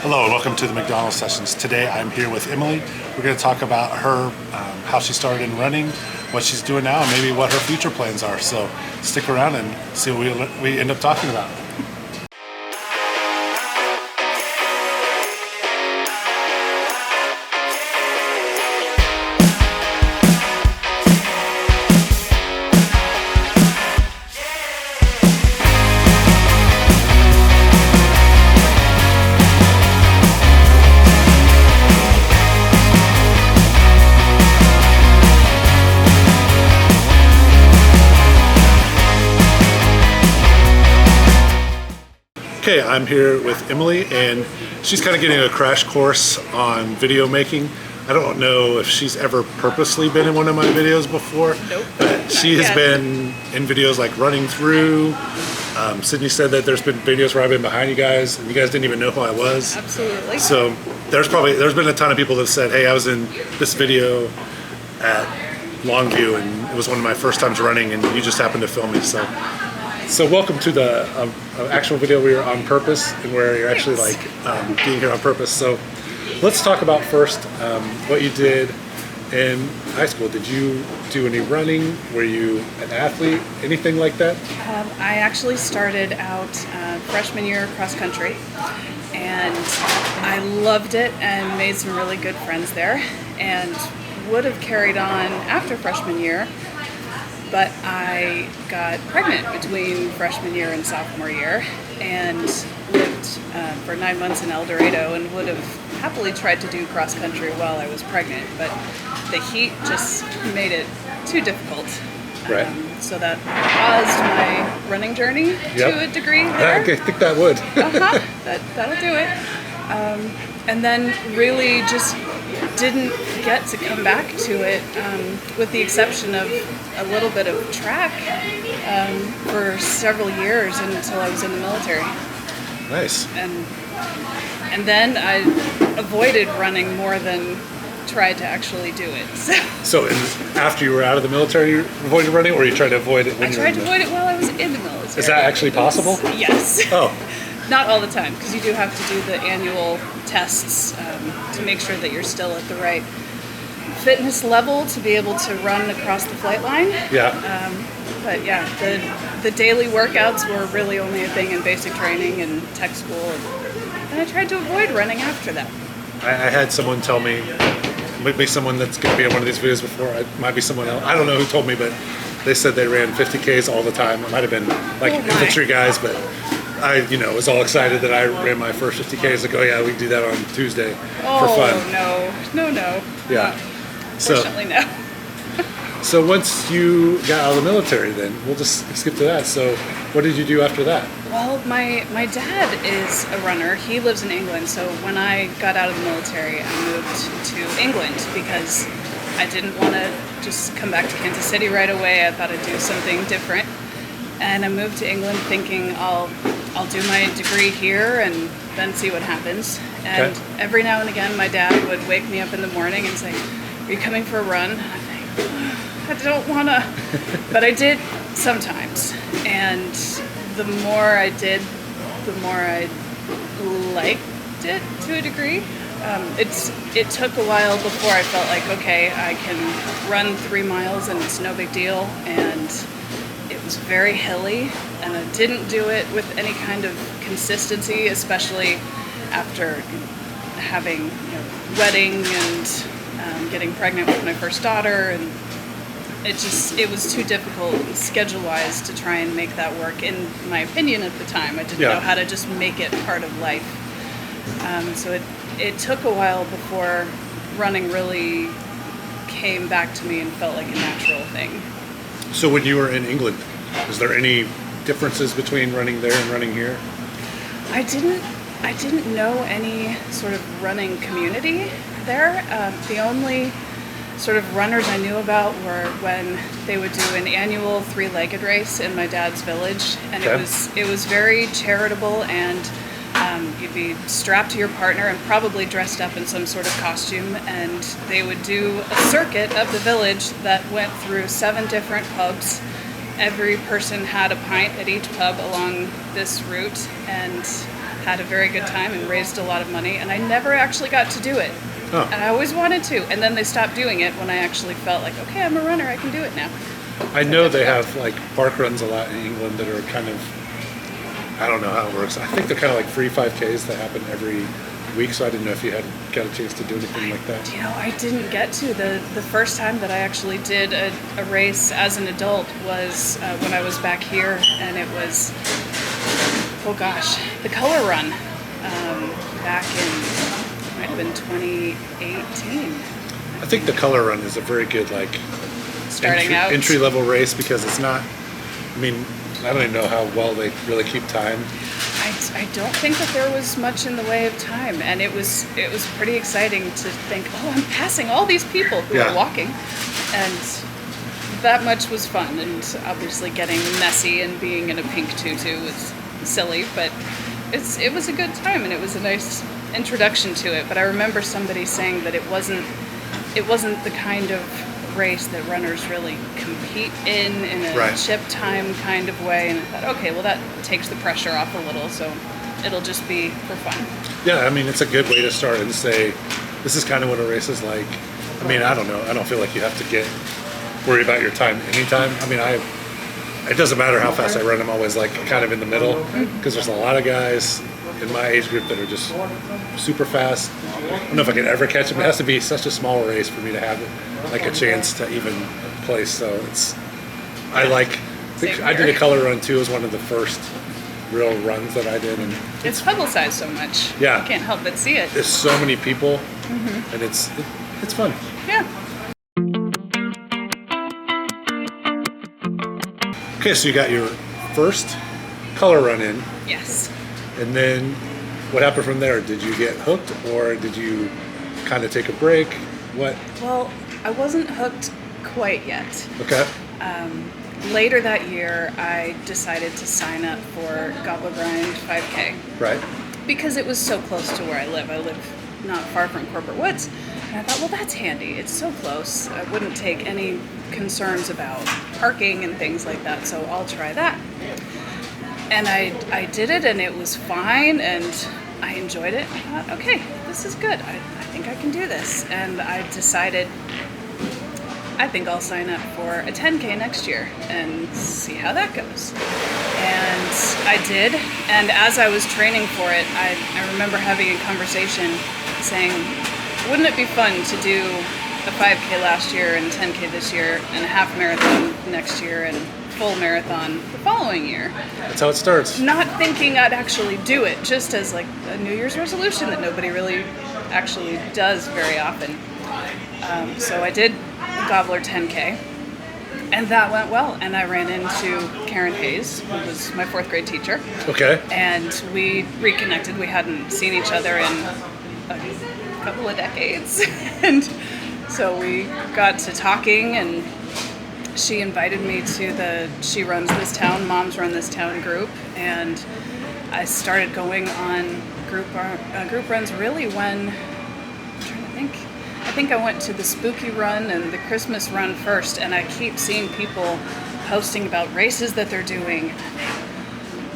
Hello and welcome to the McDonald's sessions. Today I'm here with Emily. We're going to talk about her, how she started in running, what she's doing now, and maybe what her future plans are. So stick around and see what we end up talking about. Okay, I'm here with Emily, and she's kind of getting a crash course on video making. I don't know if she's ever purposely been in one of my videos before. Nope. But she has been in videos like running through. Sydney said that there's been videos where I've been behind you guys, and you guys didn't even know who I was. Absolutely. So there's been a ton of people that have said, hey, I was in this video at Longview, and it was one of my first times running, and you just happened to film me. So welcome to the actual video where you're on purpose and where you're actually being here on purpose. So let's talk about first what you did in high school. Did you do any running? Were you an athlete? Anything like that? I actually started out freshman year cross country, and I loved it and made some really good friends there, and would have carried on after freshman year. But I got pregnant between freshman year and sophomore year and lived for 9 months in El Dorado and would have happily tried to do cross country while I was pregnant, but the heat just made it too difficult. Right. So that paused my running journey to a degree there. I think that would. That'll do it. And then really just didn't get to come back to it, with the exception of a little bit of track for several years until I was in the military. Nice. And then I avoided running more than tried to actually do it. So after you were out of the military, you avoided running, or you tried to avoid it when you were in the military? I tried to avoid it while I was in the military. Is that actually possible? Yes. Oh. Not all the time, because you do have to do the annual tests to make sure that you're still at the right fitness level to be able to run across the flight line. Yeah. But yeah, the daily workouts were really only a thing in basic training and tech school, and I tried to avoid running after that. I had someone tell me, it might be someone that's going to be in one of these videos before, it might be someone else, I don't know who told me, but they said they ran 50Ks all the time. It might have been infantry guys, but I, was all excited that I ran my first 50Ks. Like, oh yeah, we do that on Tuesday for fun. Oh no. Yeah. Fortunately, no. So once you got out of the military, then we'll just skip to that. So what did you do after that? Well, my dad is a runner. He lives in England. So when I got out of the military, I moved to England because I didn't want to just come back to Kansas City right away. I thought I'd do something different. And I moved to England thinking I'll do my degree here and then see what happens. And every now and again, my dad would wake me up in the morning and say, "Are you coming for a run?" And I think, I don't want to. But I did sometimes. And the more I did, the more I liked it to a degree. It took a while before I felt like, okay, I can run 3 miles and it's no big deal. And it was very hilly, and I didn't do it with any kind of consistency, especially after having wedding and getting pregnant with my first daughter, and it was too difficult schedule-wise to try and make that work. In my opinion, at the time, I didn't know how to just make it part of life. So it took a while before running really came back to me and felt like a natural thing. So when you were in England, is there any differences between running there and running here? I didn't know any sort of running community there. The only sort of runners I knew about were when they would do an annual 3-legged race in my dad's village, and it was very charitable, and you'd be strapped to your partner and probably dressed up in some sort of costume, and they would do a circuit of the village that went through 7 different pubs. Every person had a pint at each pub along this route, and had a very good time and raised a lot of money, and I never actually got to do it. Huh. And I always wanted to, and then they stopped doing it when I actually felt like, okay, I'm a runner, I can do it now. I know they have like park runs a lot in England that are kind of, I don't know how it works. I think they're kind of like free 5Ks that happen every week, so I didn't know if you had got a chance to do anything like that. You know, I didn't get to. The first time that I actually did a race as an adult was when I was back here, and it was, oh gosh, the Color Run back in, might have been 2018. I think the Color Run is a very good like entry level race because it's not, I mean, I don't even know how well they really keep time. I don't think that there was much in the way of time, and it was pretty exciting to think, oh, I'm passing all these people who are walking, and that much was fun. And obviously getting messy and being in a pink tutu was silly, but it was a good time, and it was a nice introduction to it. But I remember somebody saying that it wasn't the kind of race that runners really compete in a chip time kind of way, and I thought, okay, well, that takes the pressure off a little, so it'll just be for fun. Yeah, I mean, it's a good way to start and say, this is kind of what a race is like. I mean, I don't know. I don't feel like you have to worry about your time anytime. I mean, it doesn't matter how fast I run. I'm always like kind of in the middle because there's a lot of guys in my age group that are just super fast. I don't know if I can ever catch them. It has to be such a small race for me to have like a chance to even place. So I did a Color Run too. It was one of the first real runs that I did, and it's publicized so much. Yeah, you can't help but see it. There's so many people, and it's fun. Yeah. Okay, so you got your first Color Run in. Yes. And then what happened from there? Did you get hooked, or did you kind of take a break? What? Well, I wasn't hooked quite yet. Okay. Later that year, I decided to sign up for Gobbler Grind 5K. Right. Because it was so close to where I live. I live not far from Corporate Woods. And I thought, well, that's handy. It's so close. I wouldn't take any concerns about parking and things like that, so I'll try that. And I did it, and it was fine, and I enjoyed it. I thought, okay, this is good. I think I can do this. And I decided, I think I'll sign up for a 10K next year and see how that goes. And I did, and as I was training for it, I remember having a conversation saying, wouldn't it be fun to do a 5K last year and 10K this year and a half marathon next year and full marathon the following year? That's how it starts. Not thinking I'd actually do it, just as like a New Year's resolution that nobody really actually does very often. So I did the Gobbler 10K, and that went well. And I ran into Karen Hayes, who was my 4th grade teacher. Okay. And we reconnected. We hadn't seen each other in a couple of decades. And so we got to talking, and she invited me to the She Runs This Town, Moms Run This Town group, and I started going on group runs really when, I'm trying to think, I think I went to the Spooky Run and the Christmas Run first, and I keep seeing people posting about races that they're doing.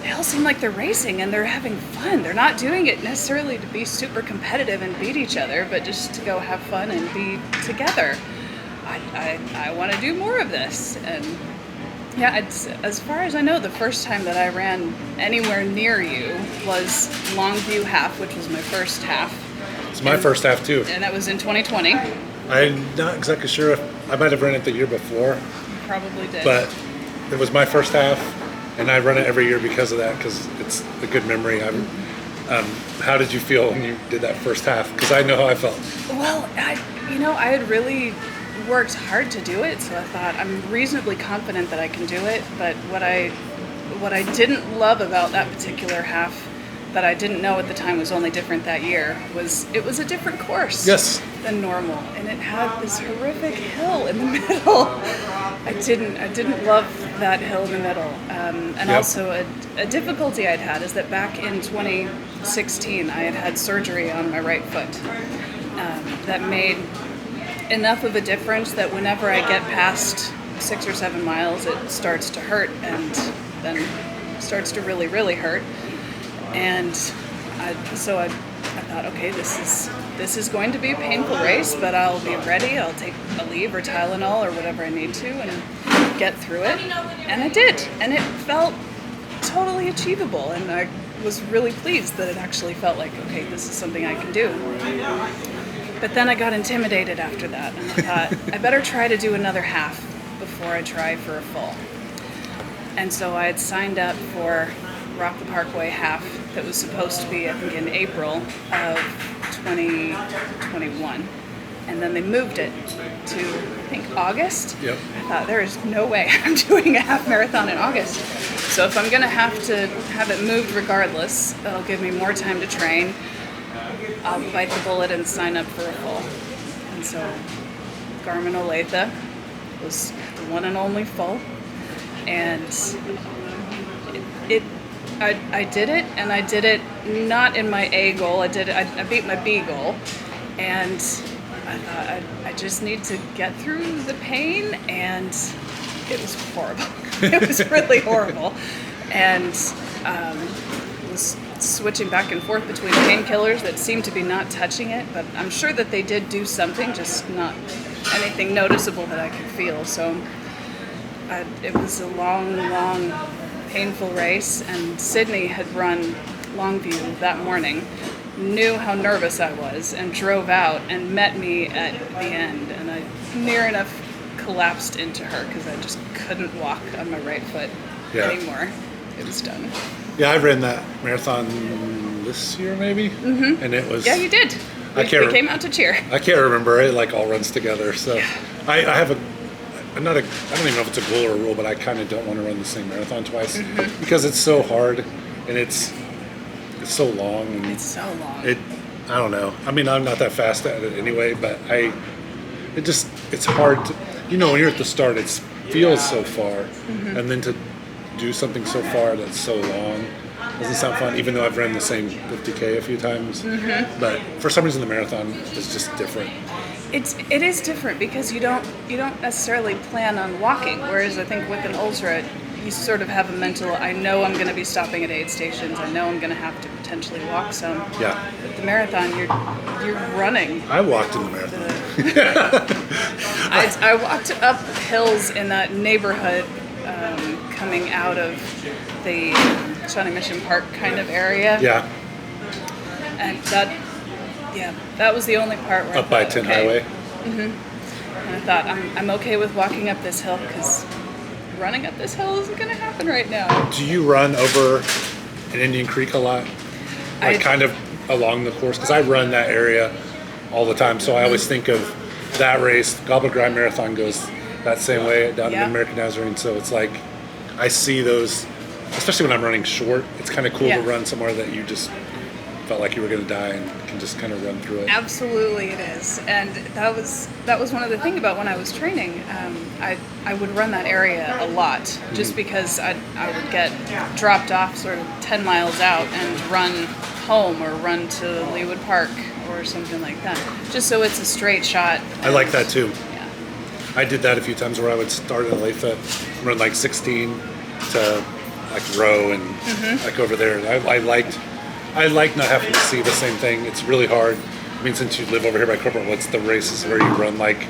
They all seem like they're racing and they're having fun. They're not doing it necessarily to be super competitive and beat each other, but just to go have fun and be together. I want to do more of this. And yeah, as far as I know, the first time that I ran anywhere near you was Longview Half, which was my first half. It's my first half too. And that was in 2020. I'm not exactly sure if I might have run it the year before. You probably did. But it was my first half, and I run it every year because of that, because it's a good memory. How did you feel when you did that first half? Because I know how I felt. Well, I had really worked hard to do it, so I thought I'm reasonably confident that I can do it. But what I didn't love about that particular half, that I didn't know at the time was only different that year, was it was a different course than normal, and it had this horrific hill in the middle. I didn't love that hill in the middle, and also a difficulty I'd had is that back in 2016 I had surgery on my right foot that made enough of a difference that whenever I get past 6 or 7 miles, it starts to hurt, and then starts to really, really hurt. And I thought, okay, this is going to be a painful race, but I'll be ready. I'll take Aleve or Tylenol or whatever I need to and get through it. And I did, and it felt totally achievable. And I was really pleased that it actually felt like, okay, this is something I can do. But then I got intimidated after that, and I thought, I better try to do another half before I try for a full. And so I had signed up for Rock the Parkway half that was supposed to be, I think, in April of 2021. And then they moved it to, I think, August. Yep. I thought, there is no way I'm doing a half marathon in August. So if I'm going to have it moved regardless, that'll give me more time to train. I'll bite the bullet and sign up for a full. And so Garmin Olathe was the one and only full. And I did it, and I did it not in my A goal. I beat my B goal, and I thought I just need to get through the pain, and it was horrible. It was really horrible, and was switching back and forth between painkillers that seemed to be not touching it, but I'm sure that they did do something, just not anything noticeable that I could feel. So it was a long, painful race, and Sydney had run Longview that morning, knew how nervous I was, and drove out and met me at the end, and I near enough collapsed into her because I just couldn't walk on my right foot anymore. It was done. Yeah, I ran that marathon this year, maybe, and it was. Yeah, you did. We came out to cheer. I can't remember. It like all runs together. So, I have a. I don't even know if it's a goal or a rule, but I kind of don't want to run the same marathon twice because it's so hard and it's so long. And it's so long. I don't know. I mean, I'm not that fast at it anyway, but it's hard to, when you're at the start, it feels so far, and then to do something so far that's so long doesn't sound fun, even though I've ran the same 50K a few times. But for some reason, the marathon is just different. It is different because you don't necessarily plan on walking, whereas I think with an ultra, you sort of have a mental, I know I'm going to be stopping at aid stations, I know I'm going to have to potentially walk some. Yeah. But the marathon, you're running. I walked in the marathon. I walked up hills in that neighborhood coming out of the Shawnee Mission Park kind of area. Yeah. And that was the only part where Up by 10 Highway. And I thought, I'm okay with walking up this hill because running up this hill isn't going to happen right now. Do you run over an Indian Creek a lot? Like kind of along the course? Because I run that area all the time, so I always think of that race. Gobbler Grind Marathon goes that same way down in American Nazarene, so it's like I see those, especially when I'm running short, it's kind of cool to run somewhere that you just felt like you were going to die and can just kind of run through it. Absolutely it is. And that was one of the things about when I was training. I would run that area a lot just because I would get dropped off sort of 10 miles out and run home or run to Leawood Park or something like that, just so it's a straight shot. I like that too. Yeah. I did that a few times where I would start in Olathe, run like 16 to like row and like over there. I like not having to see the same thing. It's really hard. I mean, since you live over here by Corporate Woods, the races where you run like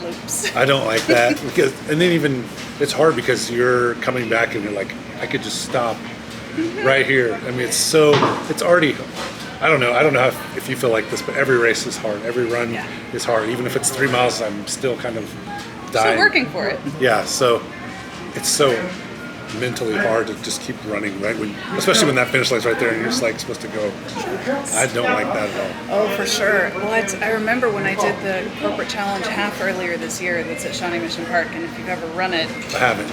loops. I don't like that and then even it's hard because you're coming back and you're like, I could just stop right here. I mean, it's already. I don't know if you feel like this, but every race is hard. Every run is hard. Even if it's 3 miles, I'm still kind of dying. Still working for it. Yeah, so it's so mentally hard to just keep running, right? Especially when that finish line's right there and you're just like supposed to go. I don't like that at all. Oh, for sure. Well, I remember when I did the Corporate Challenge half earlier this year that's at Shawnee Mission Park, and if you've ever run it, I haven't.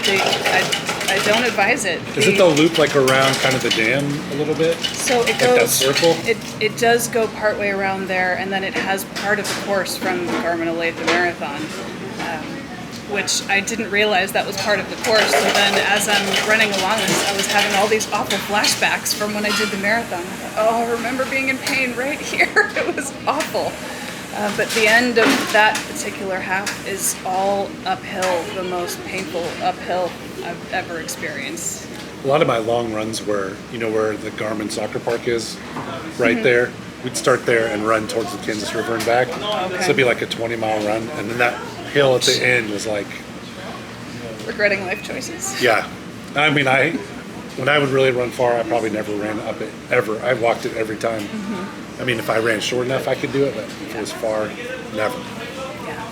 I don't advise it. Is it the loop like around kind of the dam a little bit? So it like goes. That circle? It does go partway around there, and then it has part of the course from the Garmin Olathe Marathon. Which I didn't realize that was part of the course. So then as I'm running along this, I was having all these awful flashbacks from when I did the marathon. I thought, I remember being in pain right here. It was awful. But the end of that particular half is all uphill, the most painful uphill I've ever experienced. a lot of my long runs were, where the Garmin soccer park is, right there. We'd start there and run towards the Kansas River and back. So it'd be like a 20-mile run, and then that hill at the end was like, Regretting life choices. yeah. I mean, when I would really run far, I probably never ran up it ever. I walked it every time. I mean, if I ran short enough, I could do it, but if it was far, never. Yeah.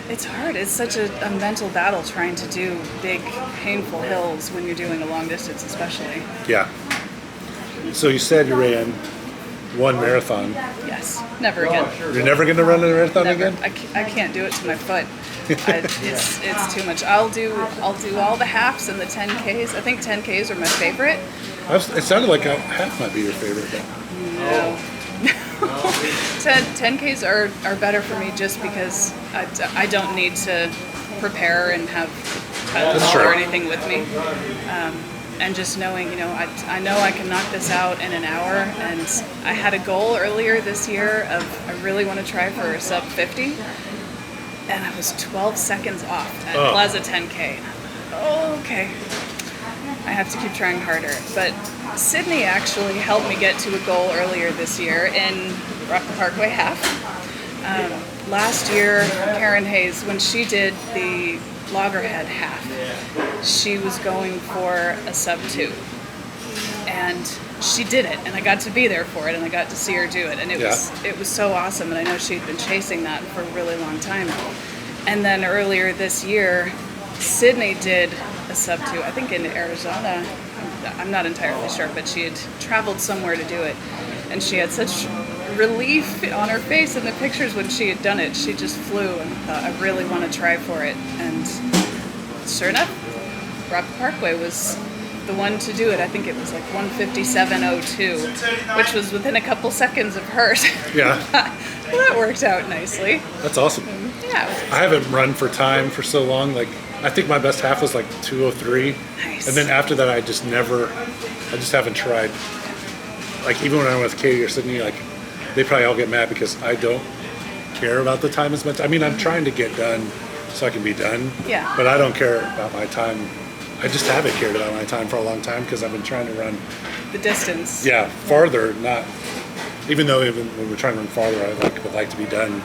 It's hard. It's such a mental battle trying to do big, painful hills when you're doing a long distance, especially. Yeah. So you said you ran one marathon. Yes. Never again. You're never going to run a marathon Never. again? I can't do it to my foot. It's too much. I'll do all the halves and the 10Ks. I think 10Ks are my favorite. It sounded like a half might be your favorite. But. No. 10Ks are better for me just because I don't need to prepare and have That's or true. anything with me. And just knowing, I know I can knock this out in an hour. And I had a goal earlier this year of I really want to try for a sub 50. And I was 12 seconds off at Plaza 10K. Oh, okay. I have to keep trying harder. But Sydney actually helped me get to a goal earlier this year in Rockland Parkway half. Last year, Karen Hayes, when she did the Loggerhead half, she was going for a sub 2. And she did it, and I got to be there for it, and I got to see her do it, and it was so awesome. And I know she'd been chasing that for a really long time. And then earlier this year, Sydney did a sub 2, I think in Arizona. I'm not entirely sure, but she had traveled somewhere to do it, and she had such relief on her face in the pictures when she had done it. She just flew and thought, I really want to try for it. And sure enough, Rock Parkway was the one to do it. I think it was like 1:57:02, which was within a couple seconds of hers. Yeah. Well, that worked out nicely. That's awesome. Yeah. I haven't run for time for so long. Like, I think my best half was like 2:03. Nice. And then after that, I just haven't tried. Like, even when I'm with Katie or Sydney, like, they probably all get mad because I don't care about the time as much. I mean, I'm trying to get done so I can be done. Yeah. But I don't care about my time. I just haven't cared about my time for a long time because I've been trying to run. The distance. Yeah, farther, not. Even when we're trying to run farther, I would like to be done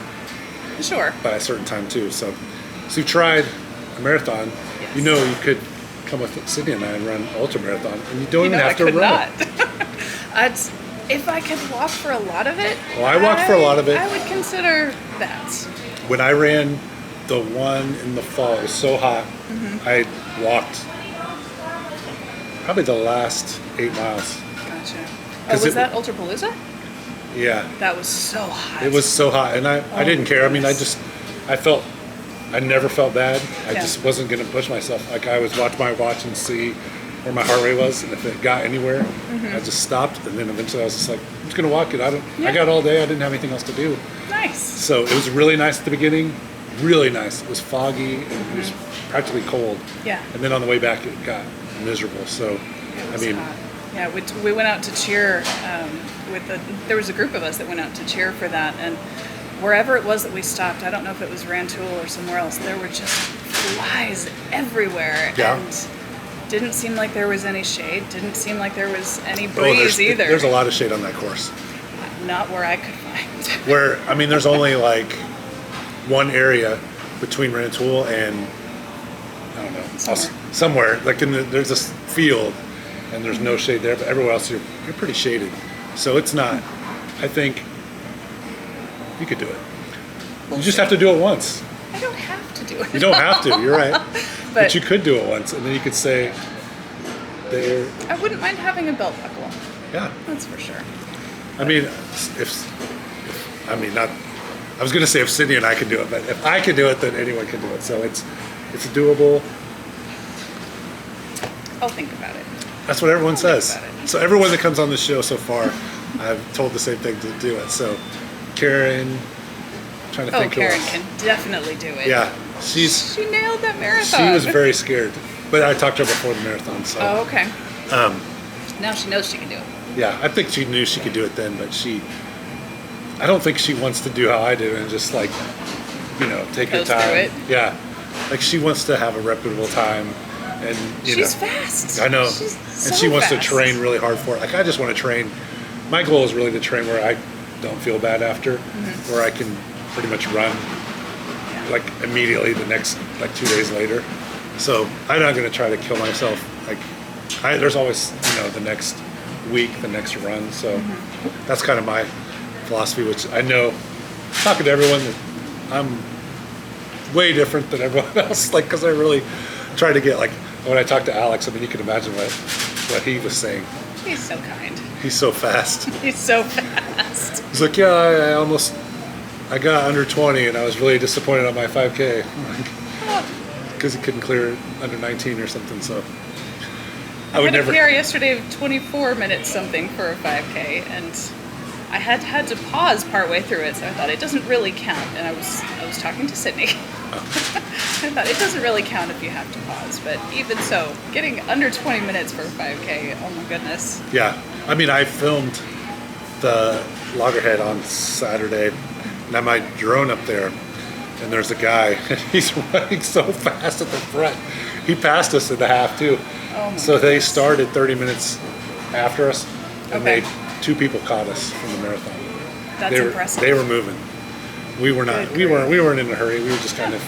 Sure. by a certain time too. So you tried a marathon. Yes. You know you could come with Sydney and I and run ultra marathon, and you don't even I have to could run. not. If I could walk for a lot of it. Well, I walked for a lot of it. I would consider that. When I ran the one in the fall, it was so hot. I walked probably the last 8 miles. Gotcha. 'Cause Was it- that Ultrapalooza? Yeah, That was so hot. it was so hot, and I didn't care. I mean, I never felt bad. I Yeah. just wasn't going to push myself. Like, I was watch my watch and see where my heart rate was, and if it got anywhere, I just stopped. And then eventually, I was just like, I'm just going to walk it. I got all day. I didn't have anything else to do. Nice. So it was really nice at the beginning. Really nice. It was foggy and it was practically cold. Yeah. And then on the way back, it got miserable. So, It I was mean, hot. Yeah, we went out to cheer there was a group of us that went out to cheer for that, and wherever it was that we stopped, I don't know if it was Rantoul or somewhere else, there were just flies everywhere. Yeah. And didn't seem like there was any shade, didn't seem like there was any oh, breeze either. there's a lot of shade on that course. Not where I could find. Where, I mean, there's only like one area between Rantoul and, I don't know, somewhere. Like there's this field and there's no shade there, but everywhere else you're pretty shaded. So it's not, I think you could do it. You just have to do it once. I don't have to do it. You don't have to, you're right. But But you could do it once and then you could say, there, I wouldn't mind having a belt buckle. yeah. That's for sure. I mean, not. I was going to say if Sydney and I could do it, but if I could do it, then anyone can do it. So it's doable. I'll think about it. That's what everyone says. about it. So everyone that comes on the show so far, I've told the same thing to do it. So Karen, trying to Oh, think. who Karen else. can definitely do it. Yeah, She nailed that marathon. she was very scared, but I talked to her before the marathon. So Oh, okay. Now she knows she can do it. yeah, I think she knew she could do it then, but I don't think she wants to do how I do and just like, take her Coast time. through it. Yeah, like she wants to have a reputable time and She's fast. I know, She's and so she wants to fast. train really hard for it. Like I just want to train. My goal is really to train where I don't feel bad after, where I can pretty much run like immediately the next 2 days later. So I'm not going to try to kill myself. Like there's always the next week, the next run. So that's kind of my philosophy, which I know talking to everyone that I'm way different than everyone else. Like because I really try to get when I talk to Alex, I mean you can imagine what he was saying. He's so kind. He's so fast. He's so fast. He's like, yeah, I got under 20 and I was really disappointed on my 5K. Because he couldn't clear it under 19 or something, so. I had a PR yesterday of 24 minutes something for a 5K, and I had to pause partway through it, so I thought it doesn't really count. And I was talking to Sydney. I thought it doesn't really count if you have to pause, but even so, getting under 20 minutes for a 5K, oh my goodness. Yeah, I mean, I filmed the Loggerhead on Saturday, and I had my drone up there, and there's a guy, and he's running so fast at the front. He passed us in the half too. Oh my so they started 30 minutes after us, and Okay. two people caught us from the marathon. That's impressive. They were moving. We were not. Good grief. We weren't in a hurry. We were just kind of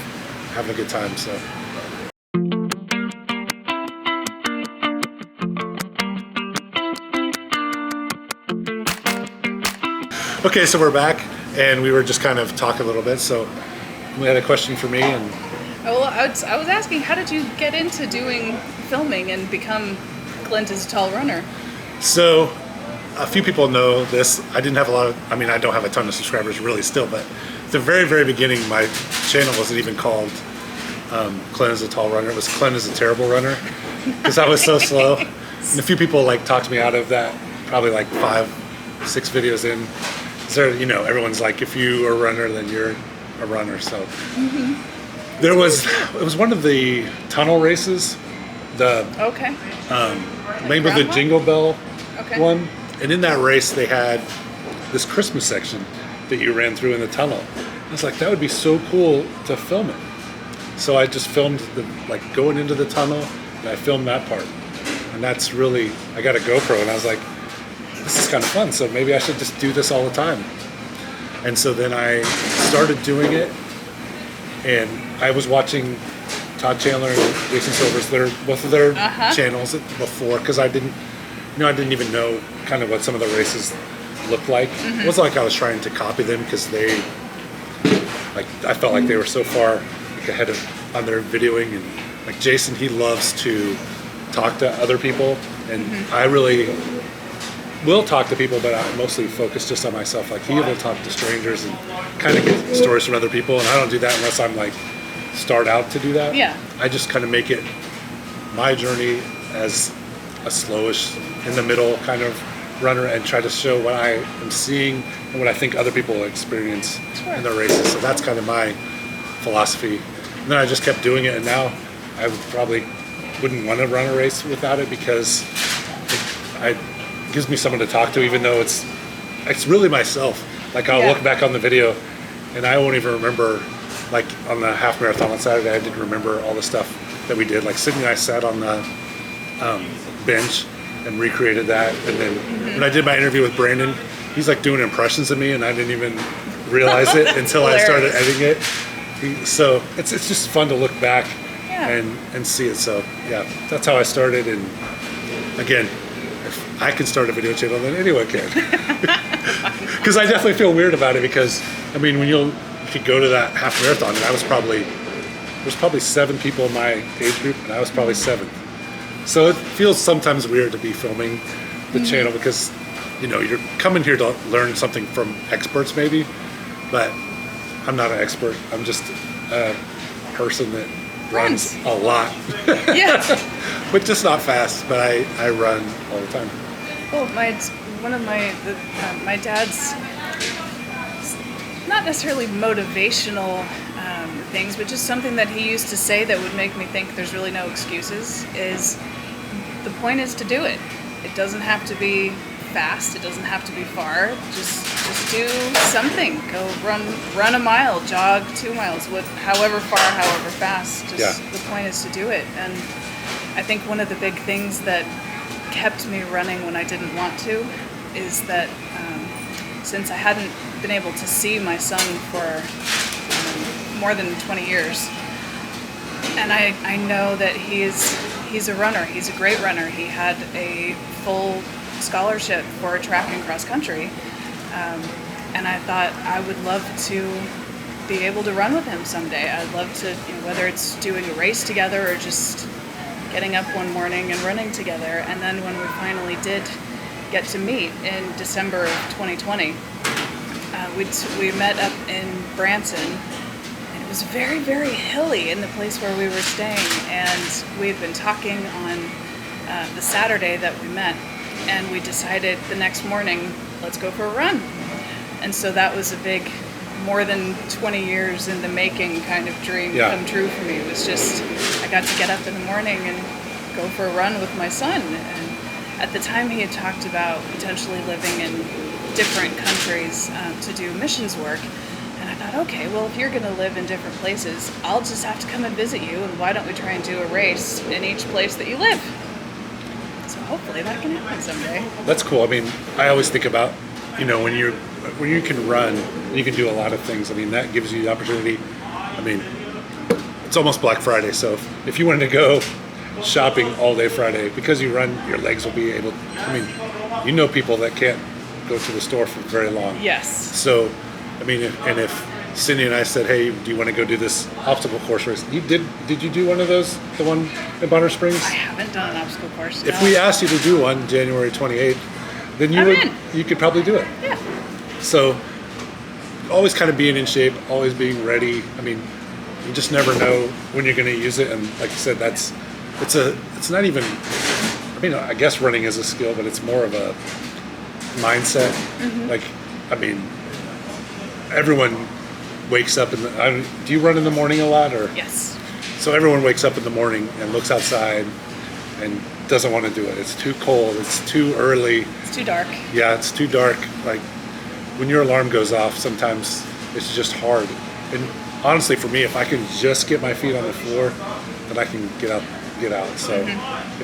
having a good time. So. Okay, so we're back, and we were just kind of talking a little bit. So we had a question for me, and Well, I was asking, how did you get into doing filming and become Clint is a Tall Runner? so a few people know this. I didn't have I don't have a ton of subscribers really still, but at the very, very beginning, my channel wasn't even called Clint is a Tall Runner. It was Clint is a Terrible Runner, because I was so slow. And a few people talked me out of that, probably 5-6 videos in. So, everyone's like, if you are a runner, then you're a runner. So it was one of the tunnel races, Okay. maybe the Groundhog? Jingle Bell Okay. one. And in that race, they had this Christmas section that you ran through in the tunnel. I was like, that would be so cool to film it. So I just filmed going into the tunnel, and I filmed that part. And that's really, I got a GoPro, and I was like, this is kind of fun, so maybe I should just do this all the time. And so then I started doing it, and I was watching Todd Chandler and Jason Silver's, both of their channels before, because I didn't even know kind of what some of the races looked like. It wasn't like I was trying to copy them, because I felt like they were so far ahead on their videoing, and Jason, he loves to talk to other people, and I really will talk to people, but I mostly focus just on myself. He will talk to strangers and kind of get stories from other people, and I don't do that unless I'm start out to do that. Yeah. I just kind of make it my journey as a slowish, in the middle kind of runner, and try to show what I am seeing and what I think other people experience in their races. So that's kind of my philosophy. And then I just kept doing it, and now I wouldn't want to run a race without it, because it gives me someone to talk to, even though it's really myself. I'll look back on the video, and I won't even remember, on the half marathon on Saturday, I didn't remember all the stuff that we did. Sydney and I sat on the bench and recreated that, and then when I did my interview with Brandon, he's doing impressions of me, and I didn't even realize it until I started editing it. So it's just fun to look back and see it. So yeah, that's how I started. And again, if I can start a video channel, then anyone can. Because I definitely feel weird about it, because when you could go to that half marathon, and there's probably 7 people in my age group, and I was probably 7th. So it feels sometimes weird to be filming the channel, because you're coming here to learn something from experts maybe, but I'm not an expert. I'm just a person that runs a lot. Yeah. But just not fast, but I run all the time. Well, my dad's not necessarily motivational things, but just something that he used to say that would make me think there's really no excuses is the point is to do it. It doesn't have to be fast. It doesn't have to be far. Just do something. Go run a mile, jog 2 miles, however far, however fast. The point is to do it. And I think one of the big things that kept me running when I didn't want to is that since I hadn't been able to see my son for more than 20 years, and I know that he's a runner. He's a great runner. He had a full scholarship for track and cross country, and I thought I would love to be able to run with him someday. I'd love to, whether it's doing a race together or just getting up one morning and running together. And then when we finally did get to meet in December of 2020, we met up in Branson, and it was very, very hilly in the place where we were staying. And we had been talking on the Saturday that we met, and we decided the next morning, let's go for a run. And so that was a big, more than 20 years in the making kind of dream come true for me. It was just, I got to get up in the morning and go for a run with my son. And at the time he had talked about potentially living in different countries to do missions work. And I thought, okay, well, if you're going to live in different places, I'll just have to come and visit you, and why don't we try and do a race in each place that you live? So hopefully that can happen someday. That's cool. I mean, I always think about, when you can run, you can do a lot of things. I mean, that gives you the opportunity. I mean, it's almost Black Friday, so if you wanted to go shopping all day Friday, because you run, your legs will be able, people that can't go to the store for very long. Yes. So, I mean, if Cindy and I said, hey, do you want to go do this obstacle course race? Did you do one of those, the one in Bonner Springs? I haven't done an obstacle course. If we asked you to do one January 28th, then you could probably do it. Yeah. So, always kind of being in shape, always being ready. I mean, you just never know when you're going to use it. And like you said, it's not even, I guess running is a skill, but it's more of a mindset. Mm-hmm. Like, everyone wakes up do you run in the morning a lot, or? Yes. So everyone wakes up in the morning and looks outside and doesn't want to do it. It's too cold. It's too early. It's too dark. Yeah, it's too dark. Like, when your alarm goes off, sometimes it's just hard. And honestly, for me, if I can just get my feet on the floor, then I can get out. So,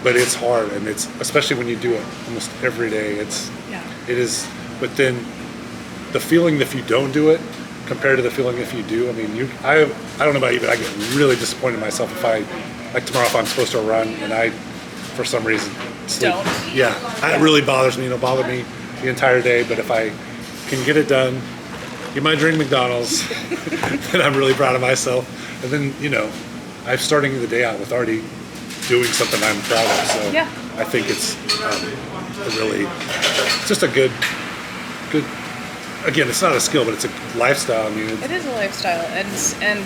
but it's hard, and it's, especially when you do it almost every day. It is. But then the feeling if you don't do it compared to the feeling if you do. I mean, I don't know about you, but I get really disappointed in myself if tomorrow if I'm supposed to run and I, for some reason, sleep. Don't. Yeah, that really bothers me. It'll bother me the entire day. But if I can get it done, get my drink McDonald's, then I'm really proud of myself. And then, I'm starting the day out with already doing something I'm proud of. So I think it's it's just a good, again, it's not a skill, but it's a lifestyle. I mean, it is a lifestyle and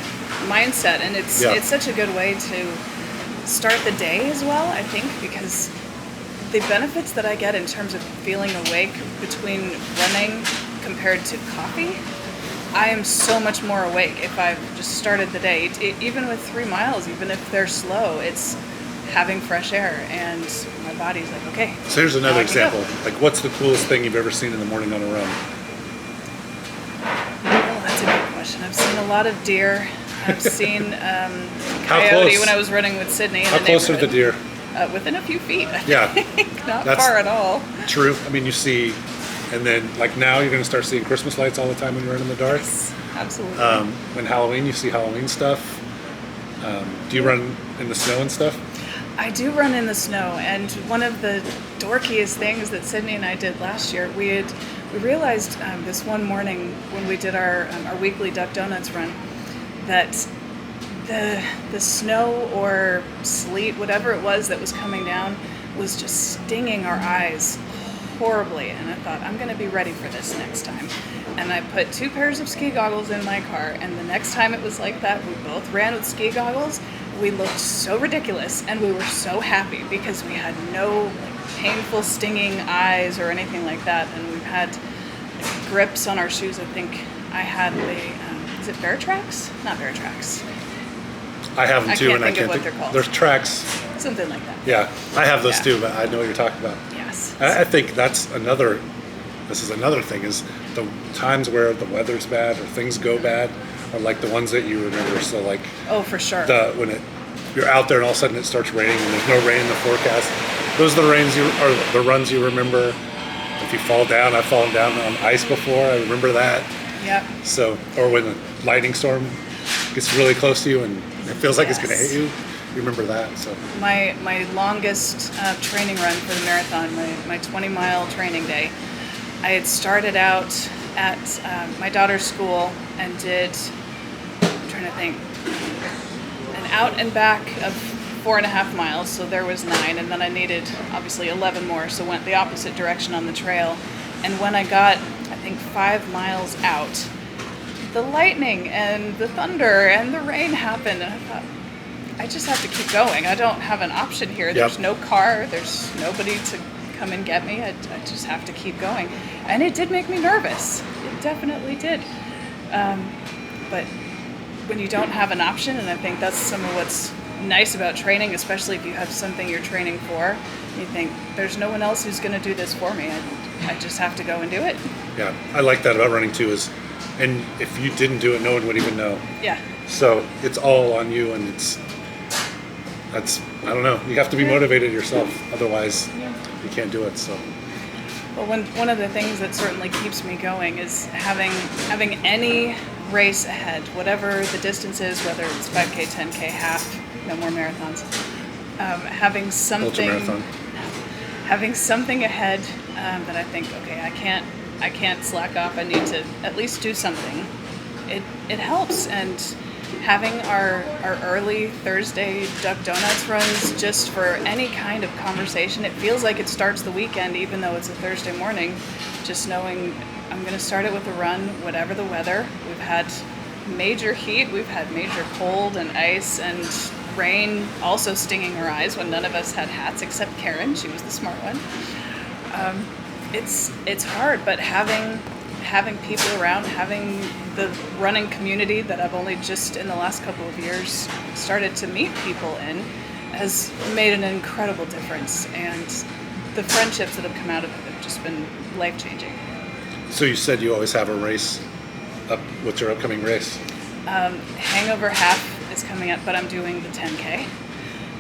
mindset, and it's such a good way to start the day as well, I think, because the benefits that I get in terms of feeling awake between running compared to coffee, I am so much more awake if I've just started the day. Even with 3 miles, even if they're slow, it's having fresh air, and my body's like, okay. So here's another example. Like, what's the coolest thing you've ever seen in the morning on a run? Oh, that's a good question. I've seen a lot of deer. I've seen coyote when I was running with Sydney. How close are the deer? Within a few feet, I think. Not That's far at all. True. I mean, you see, and then like now you're going to start seeing Christmas lights all the time when you run in the dark. Yes, absolutely. When Halloween, you see Halloween stuff. Do you run in the snow and stuff? I do run in the snow, and one of the dorkiest things that Sydney and I did last year, we realized this one morning when we did our weekly Duck Donuts run that the snow or sleet, whatever it was that was coming down, was just stinging our eyes horribly. And I thought, I'm going to be ready for this next time. And I put 2 pairs of ski goggles in my car, and the next time it was like that, we both ran with ski goggles. We looked so ridiculous, and we were so happy because we had no painful stinging eyes or anything like that. And we've had grips on our shoes. I think I had is it Bear Tracks? Not Bear Tracks. I have them too, and I can't can't think of what they're called. There's tracks. Something like that. Yeah, I have those too, but I know what you're talking about. Yes. And I think this is another thing, is the times where the weather's bad or things go bad are like the ones that you remember. So like, oh, for sure. you're out there and all of a sudden it starts raining and there's no rain in the forecast. Those are the runs you remember. If you fall down, I've fallen down on ice before. I remember that. Yep. So, or when the lightning storm gets really close to you and it feels like it's going to hit you, you remember that. So my longest training run for the marathon, my 20-mile training day, I had started out at my daughter's school and did, I'm trying to think, an out and back of 4.5 miles, so there was 9, and then I needed obviously 11 more, so went the opposite direction on the trail. And when I got, I think, 5 miles out, the lightning and the thunder and the rain happened, and I thought, I just have to keep going. I don't have an option here. There's no car, there's nobody to come and get me. I just have to keep going. And it did make me nervous. It definitely did. But when you don't have an option, and I think that's some of what's nice about training, especially if you have something you're training for, you think there's no one else who's going to do this for me. I just have to go and do it. yeah, I like that about running too. And if you didn't do it, no one would even know. Yeah. So it's all on you, and that's I don't know. You have to be motivated yourself, otherwise you can't do it. So. Well, one of the things that certainly keeps me going is having any race ahead, whatever the distance is, whether it's 5K, 10K, half, no more marathons. Having something ahead that I think, okay, I can't slack off. I need to at least do something. It helps, and having our early Thursday Duck Donuts runs just for any kind of conversation. It feels like it starts the weekend, even though it's a Thursday morning. Just knowing I'm going to start it with a run, whatever the weather. We've had major heat, we've had major cold and ice and rain also stinging our eyes when none of us had hats except Karen. She was the smart one. It's hard, but having people around, having the running community that I've only just in the last couple of years started to meet people in has made an incredible difference, and the friendships that have come out of it have just been life-changing. So you said you always have a race up. What's your upcoming race? Hangover half is coming up, but I'm doing the 10K.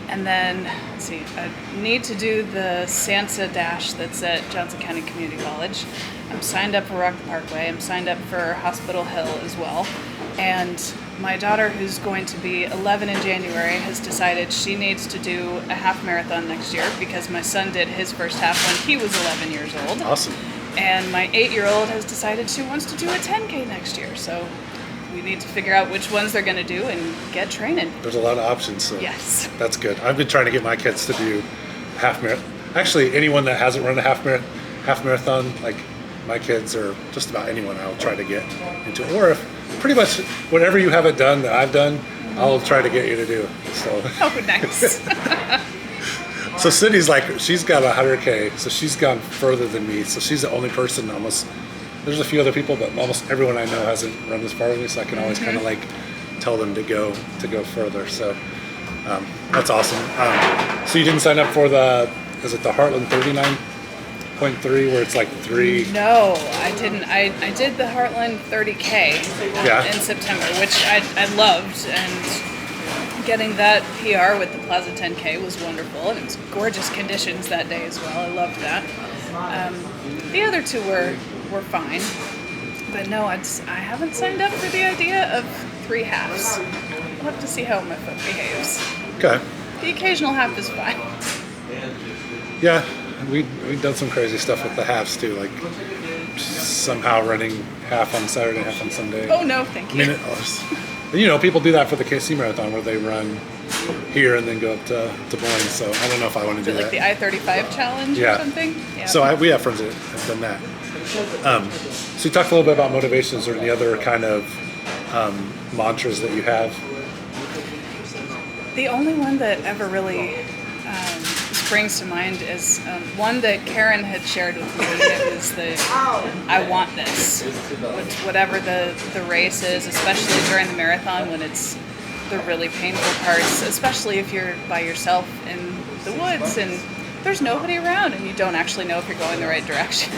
And then, let's see, I need to do the Sansa Dash that's at Johnson County Community College. I'm signed up for Rock the Parkway. I'm signed up for Hospital Hill as well. And my daughter, who's going to be 11 in January, has decided she needs to do a half marathon next year because my son did his first half when he was 11 years old. Awesome. And my 8-year-old has decided she wants to do a 10K next year. So we need to figure out which ones they're going to do and get training. There's a lot of options. So yes. That's good. I've been trying to get my kids to do half marathon. Actually, anyone that hasn't run a half marathon, like my kids or just about anyone, I'll try to get into. Or if pretty much whatever you haven't done that I've done, I'll try to get you to do. So. Oh, nice. So Sydney's like, she's got 100K, so she's gone further than me. So she's the only person almost. There's a few other people, but almost everyone I know hasn't run as far as me, so I can always kind of like tell them to go further. So that's awesome. So you didn't sign up for is it the Heartland 39.3 where it's like 3? No, I didn't. I did the Heartland 30K in September, which I loved, and getting that PR with the Plaza 10K was wonderful, and it was gorgeous conditions that day as well. I loved that. The other two were fine, but no, I haven't signed up for the idea of 3 halves. We'll have to see how my foot behaves. Okay. The occasional half is fine. Yeah, we've done some crazy stuff with the halves too, like somehow running half on Saturday, half on Sunday. Oh no, thank you. People do that for the KC Marathon where they run here and then go up to Bowling. So I don't know if I want to do like that. Like the I-35 challenge or something? Yeah. So we have friends that have done that. So you talked a little bit about motivations or any other kind of mantras that you have. The only one that ever really springs to mind is one that Karen had shared with me. It was I want this. Whatever the race is, especially during the marathon when it's the really painful parts, especially if you're by yourself in the woods and there's nobody around and you don't actually know if you're going the right direction.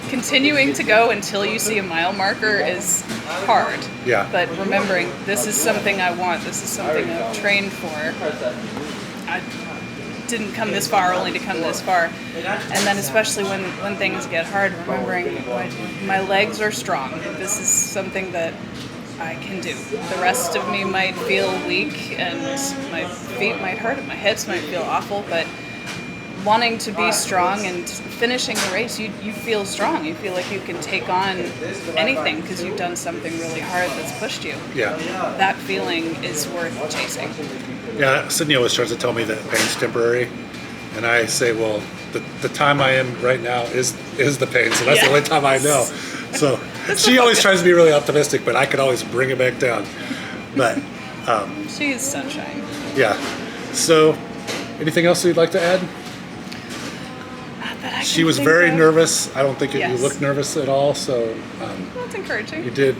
Continuing to go until you see a mile marker is hard. Yeah. But remembering this is something I want, this is something I've trained for. I didn't come this far only to come this far. And then especially when things get hard, remembering my legs are strong. This is something that I can do. The rest of me might feel weak and my feet might hurt and my hips might feel awful, but wanting to be strong and finishing the race, you feel strong. You feel like you can take on anything because you've done something really hard that's pushed you. Yeah. That feeling is worth chasing. Yeah, Sydney always tries to tell me that pain's temporary, and I say, well, the time I am right now is the pain, so that's the only time I know. So she always tries to be really optimistic, but I could always bring it back down. But She's sunshine. yeah. So anything else you'd like to add? Not that I She can was think very of. nervous. I don't think you Yes. looked nervous at all. So That's encouraging. you did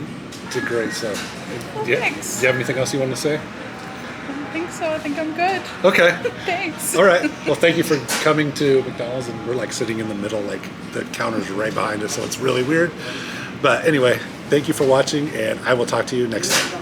great. So Well, do you thanks. have anything else you wanted to say? I don't think so. I think I'm good. Okay. Thanks. All right. Well, thank you for coming to McDonald's, and we're like sitting in the middle, like the counters are right behind us, so it's really weird. But anyway, thank you for watching, and I will talk to you next time.